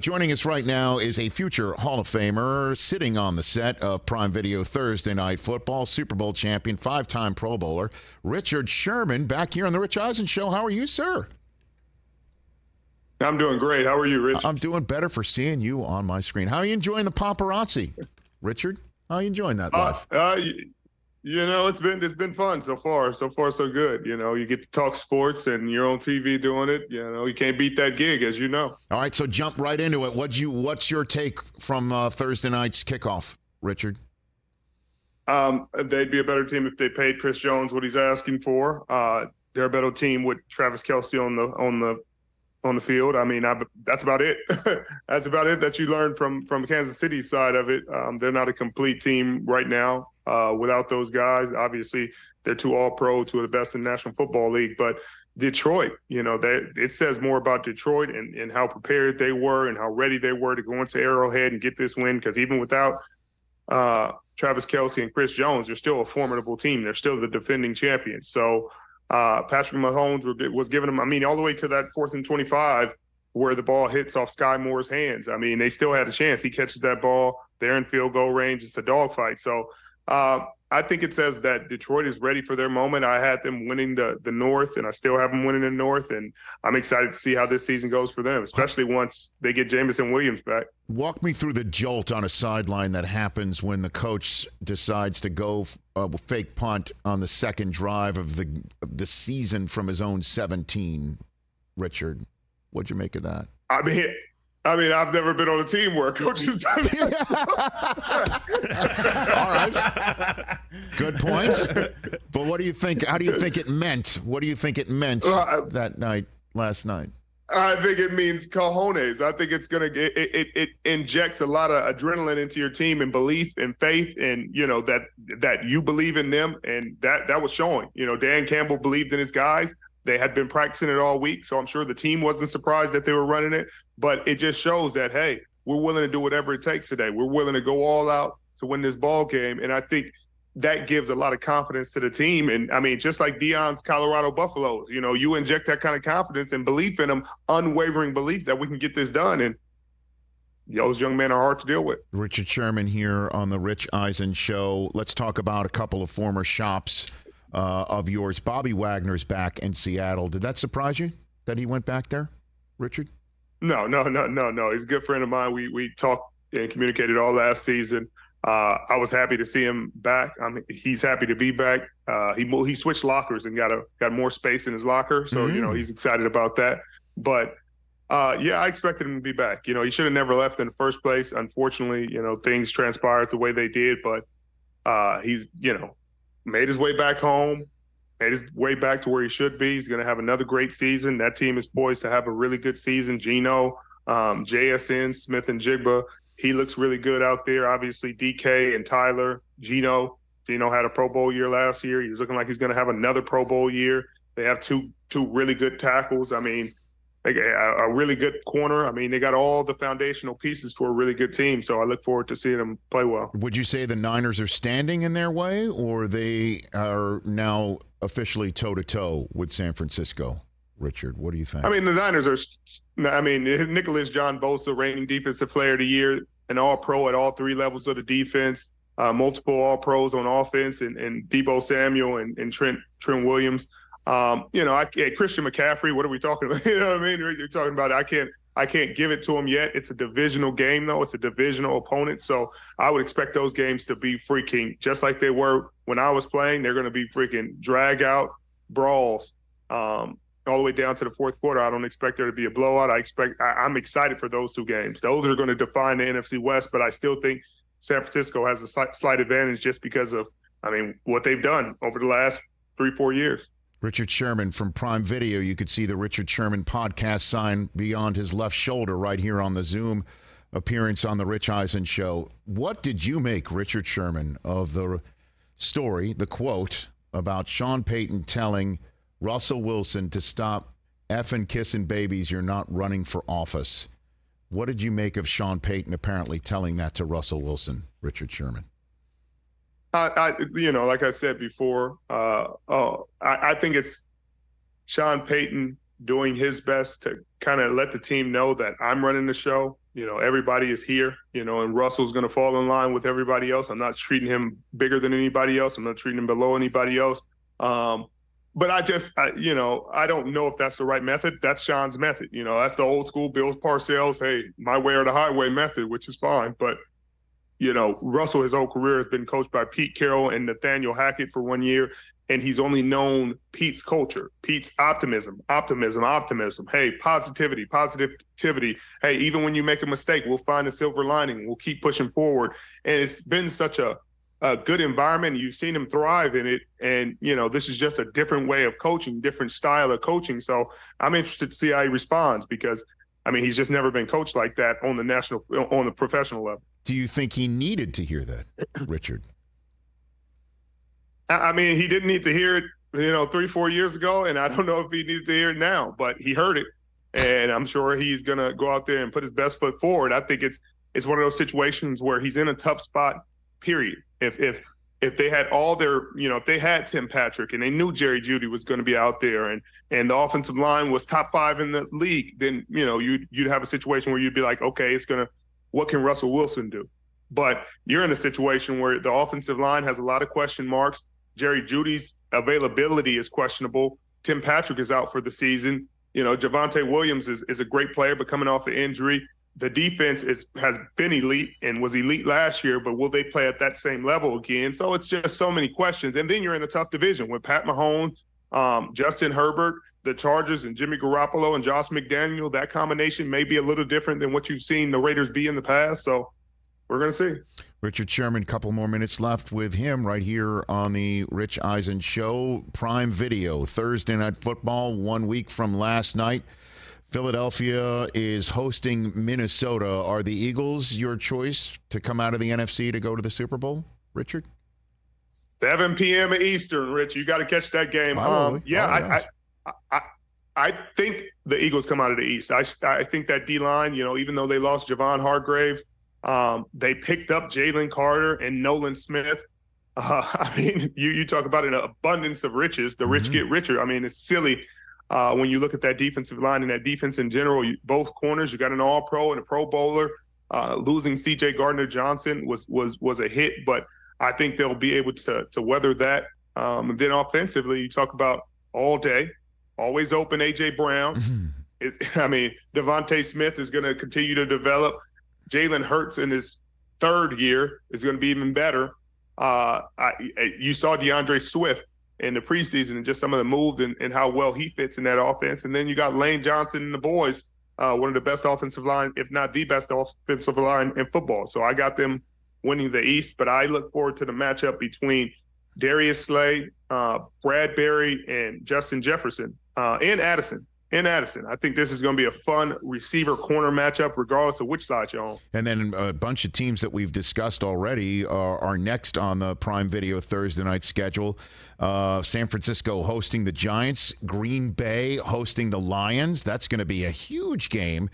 Joining us right now is a future Hall of Famer sitting on the set of Prime Video Thursday Night Football, Super Bowl champion, five-time Pro Bowler, Richard Sherman, back here on the Rich Eisen Show. How are you, sir? I'm doing great. How are you, Rich? I'm doing better for seeing you on my screen. How are you enjoying the paparazzi, Richard? How are you enjoying that life? It's been fun so far. So far, so good. You get to talk sports and you're on TV doing it. You can't beat that gig, as you know. All right, so jump right into it. What's your take from Thursday night's kickoff, Richard? They'd be a better team if they paid Chris Jones what he's asking for. They're a better team with Travis Kelce on the field. I mean, that's about it. That's about it that you learned from Kansas City's side of it. They're not a complete team right now without those guys. Obviously, they're two all-pro, two of the best in the National Football League. But Detroit, it says more about Detroit and how prepared they were and how ready they were to go into Arrowhead and get this win. Because even without Travis Kelce and Chris Jones, they're still a formidable team. They're still the defending champions. So Patrick Mahomes was giving them, all the way to that 4th and 25 where the ball hits off Sky Moore's hands. They still had a chance. He catches that ball. They're in field goal range. It's a dogfight. So I think it says that Detroit is ready for their moment. I had them winning the North, and I still have them winning the North, and I'm excited to see how this season goes for them, especially once they get Jameson Williams back. Walk me through the jolt on a sideline that happens when the coach decides to go fake punt on the second drive of the season from his own 17. Richard, what'd you make of that? I've never been on a team where a coach has done that. So. All right. Good point. But what do you think? How do you think it meant? What do you think it meant last night? I think it means cojones. I think it's it injects a lot of adrenaline into your team and belief and faith, and that you believe in them, and that was showing. Dan Campbell believed in his guys. They had been practicing it all week, so I'm sure the team wasn't surprised that they were running it. But it just shows that, hey, we're willing to do whatever it takes today. We're willing to go all out to win this ball game. And I think that gives a lot of confidence to the team. And, just like Deion's Colorado Buffaloes, you inject that kind of confidence and belief in them, unwavering belief that we can get this done. And those young men are hard to deal with. Richard Sherman here on the Rich Eisen Show. Let's talk about a couple of former shops of yours. Bobby Wagner's back in Seattle. Did that surprise you that he went back there, Richard? No. He's a good friend of mine. We talked and communicated all last season. I was happy to see him back. He's happy to be back. He switched lockers and got more space in his locker. So, he's excited about that. But, I expected him to be back. He should have never left in the first place. Unfortunately, things transpired the way they did. But he's, made his way back home, made his way back to where he should be. He's going to have another great season. That team is poised to have a really good season. Geno, JSN, Smith and Jigba, he looks really good out there. Obviously, DK and Tyler, Geno had a Pro Bowl year last year. He's looking like he's going to have another Pro Bowl year. They have two really good tackles. They got a really good corner. They got all the foundational pieces for a really good team. So I look forward to seeing them play well. Would you say the Niners are standing in their way, or they are now officially toe-to-toe with San Francisco? Richard, what do you think? The Niners are Nicholas John Bosa, reigning defensive player of the year, an all-pro at all three levels of the defense, multiple all-pros on offense, and Deebo Samuel and Trent Williams. Christian McCaffrey, what are we talking about? You know what I mean? You're talking about I can't give it to him yet. It's a divisional game, though. It's a divisional opponent. So I would expect those games to be freaking, just like they were when I was playing. They're going to be freaking drag-out brawls all the way down to the fourth quarter. I don't expect there to be a blowout. I'm excited for those two games. Those are going to define the NFC West, but I still think San Francisco has a slight advantage just because of, what they've done over the last 3-4 years. Richard Sherman from Prime Video. You could see the Richard Sherman podcast sign beyond his left shoulder right here on the Zoom appearance on the Rich Eisen Show. What did you make, Richard Sherman, of the story, the quote about Sean Payton telling Russell Wilson to stop effing kissing babies, you're not running for office? What did you make of Sean Payton apparently telling that to Russell Wilson, Richard Sherman? Like I said before, I think it's Sean Payton doing his best to kind of let the team know that I'm running the show. Everybody is here, and Russell's going to fall in line with everybody else. I'm not treating him bigger than anybody else. I'm not treating him below anybody else. But I don't know if that's the right method. That's Sean's method. That's the old school Bills Parcells, hey, my way or the highway method, which is fine. But, Russell, his whole career has been coached by Pete Carroll and Nathaniel Hackett for 1 year. And he's only known Pete's culture, Pete's optimism. Hey, positivity. Hey, even when you make a mistake, we'll find a silver lining. We'll keep pushing forward. And it's been such a good environment. You've seen him thrive in it. And, this is just a different way of coaching, different style of coaching. So I'm interested to see how he responds because, he's just never been coached like that on the professional level. Do you think he needed to hear that, Richard? He didn't need to hear it, 3-4 years ago, and I don't know if he needed to hear it now, but he heard it, and I'm sure he's going to go out there and put his best foot forward. I think it's one of those situations where he's in a tough spot, period. If they had all their, if they had Tim Patrick and they knew Jerry Jeudy was going to be out there and the offensive line was top 5 in the league, then, you'd have a situation where you'd be like, okay, what can Russell Wilson do? But you're in a situation where the offensive line has a lot of question marks. Jerry Jeudy's availability is questionable. Tim Patrick is out for the season. Javonte Williams is a great player, but coming off an injury. The defense has been elite and was elite last year, but will they play at that same level again? So it's just so many questions. And then you're in a tough division with Pat Mahomes, Justin Herbert, the Chargers, and Jimmy Garoppolo and Josh McDaniel. That combination may be a little different than what you've seen the Raiders be in the past. So we're going to see. Richard Sherman, couple more minutes left with him right here on the Rich Eisen Show. Prime Video, Thursday Night Football, 1 week from last night. Philadelphia is hosting Minnesota. Are the Eagles your choice to come out of the NFC to go to the Super Bowl, Richard? 7 p.m. Eastern, Rich. You got to catch that game. I think the Eagles come out of the East. I think that D-line, even though they lost Javon Hargrave, they picked up Jalen Carter and Nolan Smith. You talk about an abundance of riches. The rich get richer. It's silly when you look at that defensive line and that defense in general. Both corners, you got an All-Pro and a Pro Bowler. Losing C.J. Gardner-Johnson was a hit, but I think they'll be able to weather that. And then offensively, you talk about all day, always open A.J. Brown. Devontae Smith is going to continue to develop. Jalen Hurts in his third year is going to be even better. You saw DeAndre Swift in the preseason and just some of the moves and how well he fits in that offense. And then you got Lane Johnson and the boys, one of the best offensive line, if not the best offensive line in football. So I got them winning the East, but I look forward to the matchup between Darius Slay, Bradbury, and Justin Jefferson, and Addison. I think this is going to be a fun receiver-corner matchup, regardless of which side you're on. And then a bunch of teams that we've discussed already are next on the Prime Video Thursday night schedule. San Francisco hosting the Giants, Green Bay hosting the Lions. That's going to be a huge game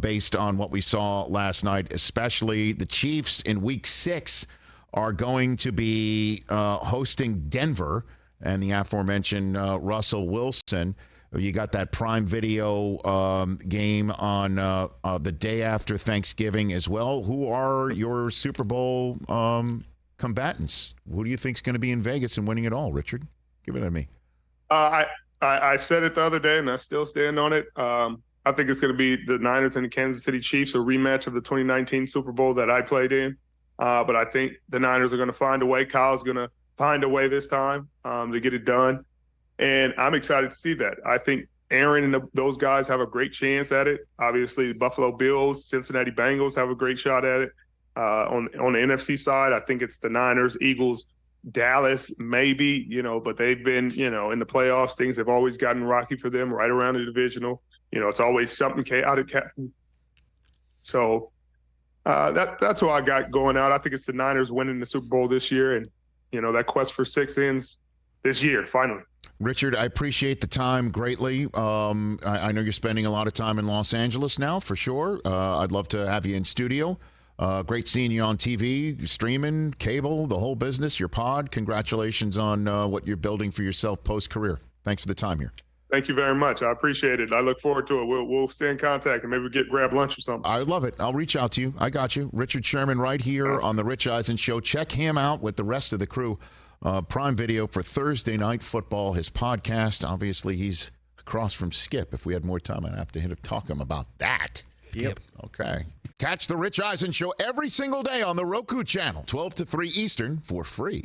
based on what we saw last night, especially the Chiefs in Week 6 are going to be hosting Denver and the aforementioned Russell Wilson. You got that Prime Video game on the day after Thanksgiving as well. Who are your Super Bowl combatants? Who do you think is going to be in Vegas and winning it all, Richard? Give it to me. I said it the other day, and I still stand on it. I think it's going to be the Niners and the Kansas City Chiefs, a rematch of the 2019 Super Bowl that I played in. But I think the Niners are going to find a way. Kyle's going to find a way this time to get it done. And I'm excited to see that. I think Aaron and those guys have a great chance at it. Obviously, the Buffalo Bills, Cincinnati Bengals have a great shot at it. On the NFC side, I think it's the Niners, Eagles, Dallas, maybe, but they've been, in the playoffs. Things have always gotten rocky for them right around the divisional. It's always something chaotic. So that's what I got going out. I think it's the Niners winning the Super Bowl this year. And, that quest for 6 ends this year, finally. Richard, I appreciate the time greatly. I know you're spending a lot of time in Los Angeles now, for sure. I'd love to have you in studio. Great seeing you on TV, streaming, cable, the whole business, your pod. Congratulations on what you're building for yourself post-career. Thanks for the time here. Thank you very much. I appreciate it. I look forward to it. We'll stay in contact and maybe grab lunch or something. I love it. I'll reach out to you. I got you. Richard Sherman right here on the Rich Eisen Show. Check him out with the rest of the crew. Prime Video for Thursday Night Football, his podcast. Obviously, he's across from Skip. If we had more time, I'd have to talk to him about that. Yep. Okay. Catch the Rich Eisen Show every single day on the Roku channel, 12 to 3 Eastern, for free.